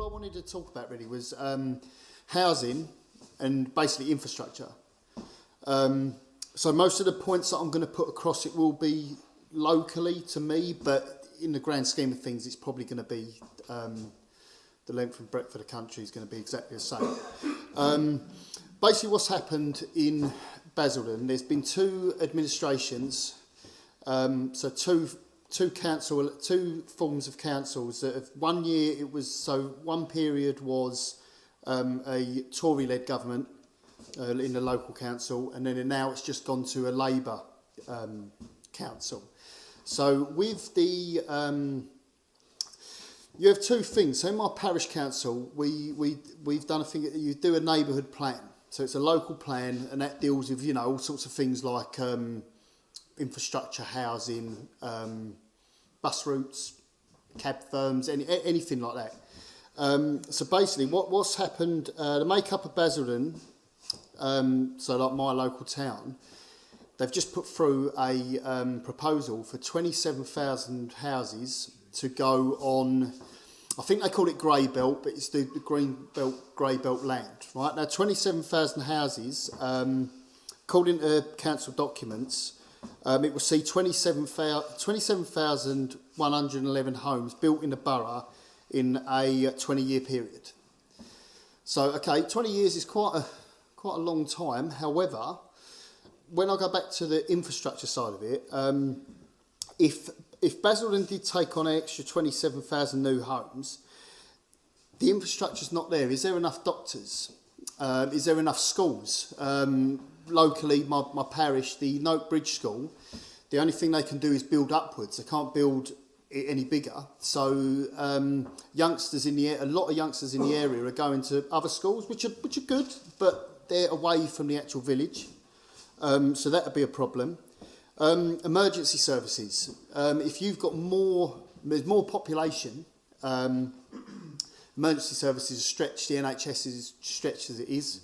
I wanted to talk about really was housing and basically infrastructure. So most of the points that I'm going to put across it will be locally to me, but in the grand scheme of things, it's probably going to be the length and breadth of the country is going to be exactly the same. Basically, what's happened in Basildon, there's been two administrations, so two forms of councils that have, 1 year it was, so one period was a Tory-led government in the local council, and then now it's just gone to a Labour council. So with the, you have two things. So in my parish council, we've done a thing, you do a neighbourhood plan. So it's a local plan, and that deals with, you know, all sorts of things like infrastructure, housing, bus routes, cab firms, anything like that. So basically what's happened, the makeup of Basildon, so like my local town, they've just put through a proposal for 27,000 houses to go on, I think they call it grey belt, but it's the green belt, grey belt land, right? Now 27,000 houses, according to council documents, it will see 27,111 homes built in the borough in a 20-year period. So, okay, 20 years is quite a long time. However, when I go back to the infrastructure side of it, if Basildon did take on an extra 27,000 new homes, the infrastructure's not there. Is there enough doctors? Is there enough schools? Locally, my parish, the Note Bridge School, the only thing they can do is build upwards. They can't build it any bigger. So youngsters in the a lot of youngsters in the area are going to other schools, which are good, but they're away from the actual village. So that would be a problem. Emergency services. If you've got there's more population, emergency services are stretched, the NHS is stretched as it is.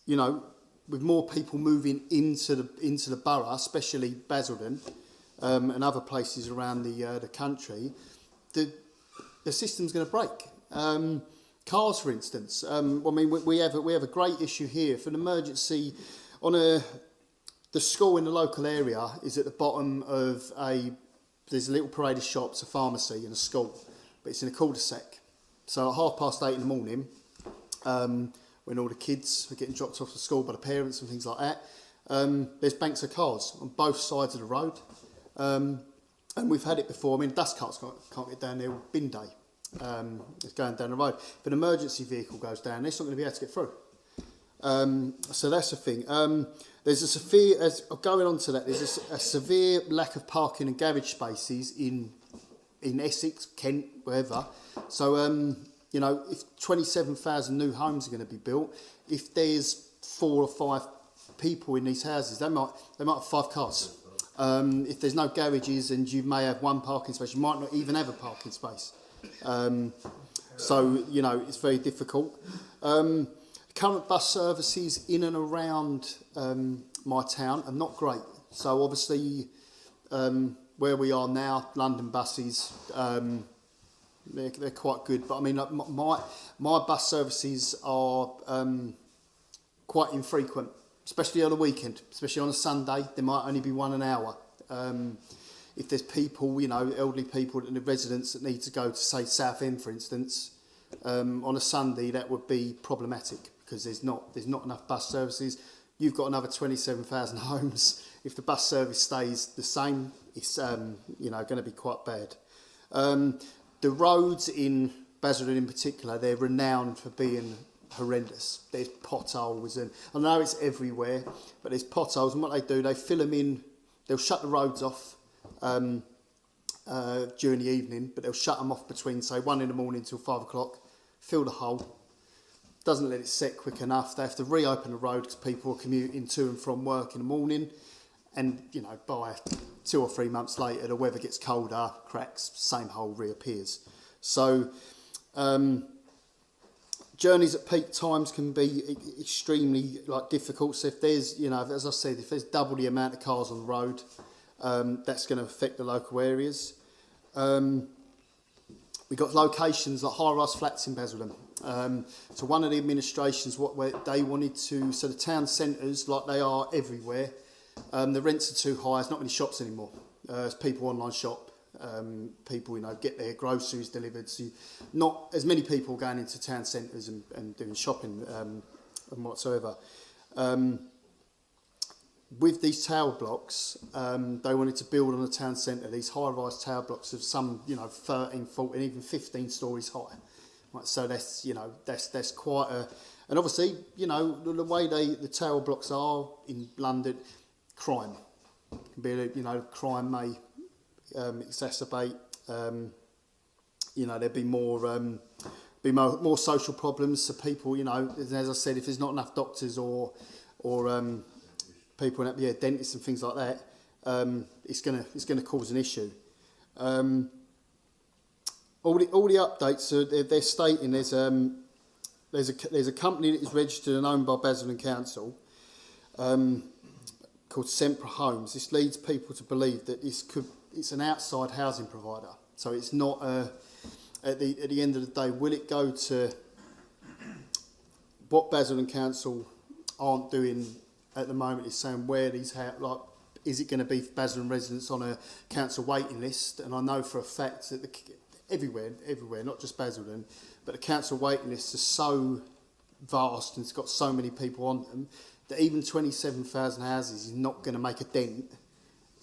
You know, with more people moving into the borough, especially Basildon, and other places around the country, the system's going to break. Cars, for instance. I mean, we have a great issue here for an emergency on the school in the local area is at the bottom of there's a little parade of shops, a pharmacy and a school, but it's in a cul-de-sac. So at 8:30 in the morning, when all the kids are getting dropped off to school by the parents and things like that, there's banks of cars on both sides of the road. And we've had it before. I mean, dust carts can't get down there with bin day. It's going down the road. If an emergency vehicle goes down, it's not going to be able to get through. So that's the thing. There's a severe, going on to that, there's a severe lack of parking and garage spaces in Essex, Kent, wherever. So, you know, if 27,000 new homes are going to be built, if there's 4 or 5 people in these houses, they might have 5 cars. If there's no garages and you may have 1 parking space, you might not even have a parking space. So, you know, it's very difficult. Current bus services in and around my town are not great. So obviously, where we are now, London buses, they're quite good. But I mean, like my bus services are quite infrequent, especially on a weekend, especially on a Sunday. There might only be 1 an hour. If there's people, you know, elderly people in the residents that need to go to, say, Southend, for instance, on a Sunday, that would be problematic because there's not enough bus services. You've got another 27,000 homes. If the bus service stays the same, it's you know, going to be quite bad. The roads in Basildon in particular, they're renowned for being horrendous. There's potholes, and I know it's everywhere, but there's potholes, and what they do, they fill them in. They'll shut the roads off during the evening, but they'll shut them off between, say, 1 in the morning till 5 o'clock, fill the hole, doesn't let it set quick enough. They have to reopen the road because people are commuting to and from work in the morning, and, you know, by 2 or 3 months later, the weather gets colder, cracks, same hole reappears. So, journeys at peak times can be extremely difficult. So if there's, you know, as I said, if there's double the amount of cars on the road, that's going to affect the local areas. we got locations like high-rise flats in Basildon. So one of the administrations, where they wanted to, so the town centres, like they are everywhere, the rents are too high. There's not many shops anymore. There's people online shop. People, get their groceries delivered. So not as many people going into town centres and doing shopping and whatsoever. With these tower blocks, they wanted to build on the town centre these high-rise tower blocks of some, 13, 14, even 15 stories high. Right, so that's, that's quite a... And obviously, the way the tower blocks are in London, crime. Crime may exacerbate. There'd be more social problems. So people, as I said, if there's not enough doctors or people, dentists and things like that, it's gonna cause an issue. All the updates they're stating there's a company that is registered and owned by Basildon Council called Cllr Homes. This leads people to believe that it's an outside housing provider. So it's not at the end of the day, will it go to what Basildon Council aren't doing at the moment is saying where these is it going to be for Basildon residents on a council waiting list? And I know for a fact that everywhere, not just Basildon, but the council waiting lists are so vast and it's got so many people on them that even 27,000 houses is not going to make a dent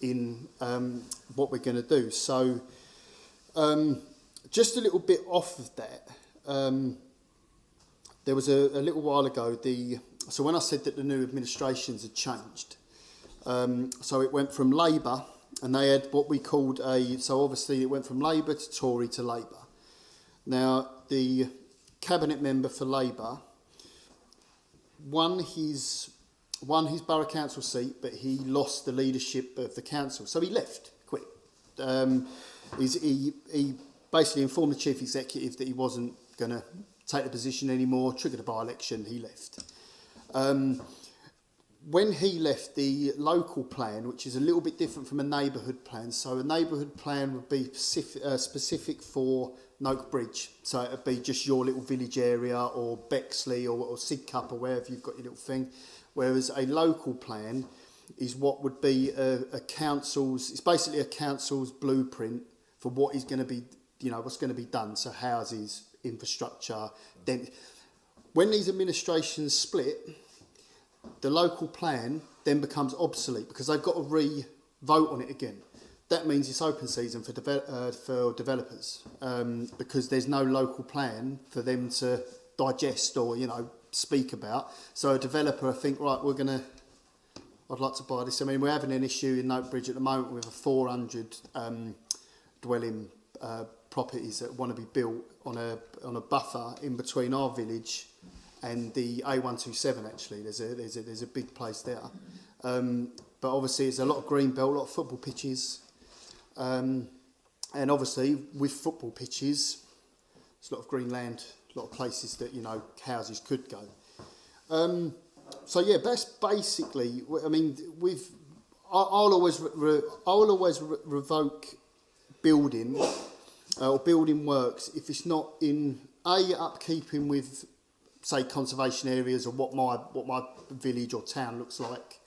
in what we're going to do. So just a little bit off of that, there was a little while ago, so when I said that the new administrations had changed, so it went from Labour, and they had what we called so obviously it went from Labour to Tory to Labour. Now, the cabinet member for Labour won his borough council seat, but he lost the leadership of the council, so he left, quit. He basically informed the chief executive that he wasn't going to take the position anymore, triggered a by-election, he left. When he left, the local plan, which is a little bit different from a neighbourhood plan, so a neighbourhood plan would be specific for Noak Bridge, so it would be just your little village area or Bexley or Sidcup or wherever you've got your little thing, whereas a local plan is what would be a council's, it's basically a council's blueprint for what is going to be, what's going to be done, so houses, infrastructure. Then when these administrations split, the local plan then becomes obsolete because they've got to re-vote on it again. That means it's open season for developers because there's no local plan for them to digest or speak about. So a developer, I think, right, I'd like to buy this. I mean, we're having an issue in Noak Bridge at the moment with a 400 dwelling properties that want to be built on a buffer in between our village and the A127. Actually, there's a big place there, but obviously it's a lot of green belt, a lot of football pitches, and obviously with football pitches, there's a lot of green land, a lot of places that houses could go. So yeah, that's basically. I mean, I'll always revoke building or building works if it's not in upkeeping with, say, conservation areas or what my village or town looks like.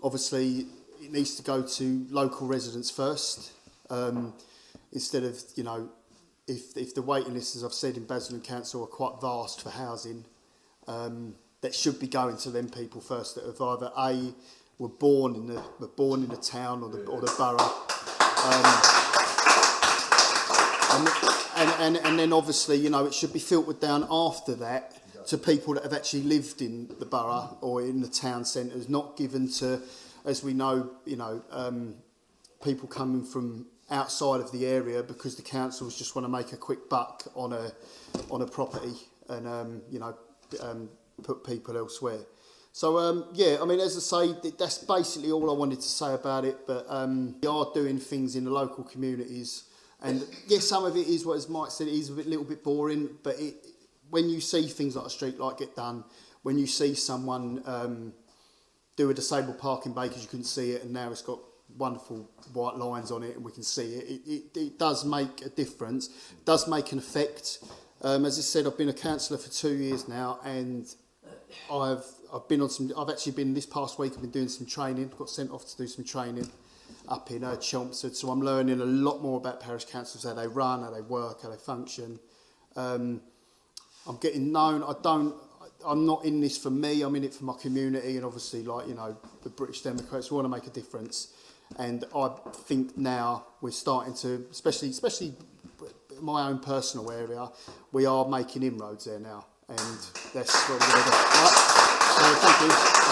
Obviously, it needs to go to local residents first, instead of if the waiting lists, as I've said, in Basildon Council are quite vast for housing, that should be going to them people first that have either were born in the town or the borough. And then obviously, it should be filtered down after that to people that have actually lived in the borough or in the town centres, not given to, as we know, people coming from outside of the area because the councils just want to make a quick buck on a property and put people elsewhere. So yeah, I mean, as I say, that's basically all I wanted to say about it. But we are doing things in the local communities. And yes, some of it is what, as Mike said, it is a little bit boring, but when you see things like a street light get done, when you see someone do a disabled parking bay because you couldn't see it and now it's got wonderful white lines on it, and we can see it. It does make a difference, does make an effect. As I said, I've been a councillor for 2 years now, and I've actually been this past week. I've been doing some training. Got sent off to do some training up in Chelmsford, so I'm learning a lot more about parish councils, how they run, how they work, how they function. I'm getting known. I'm not in this for me. I'm in it for my community, and obviously, like, you know, the British Democrats want to make a difference. And I think now we're starting to, especially my own personal area, we are making inroads there now, and that's what we're going to do. Right? So thank you.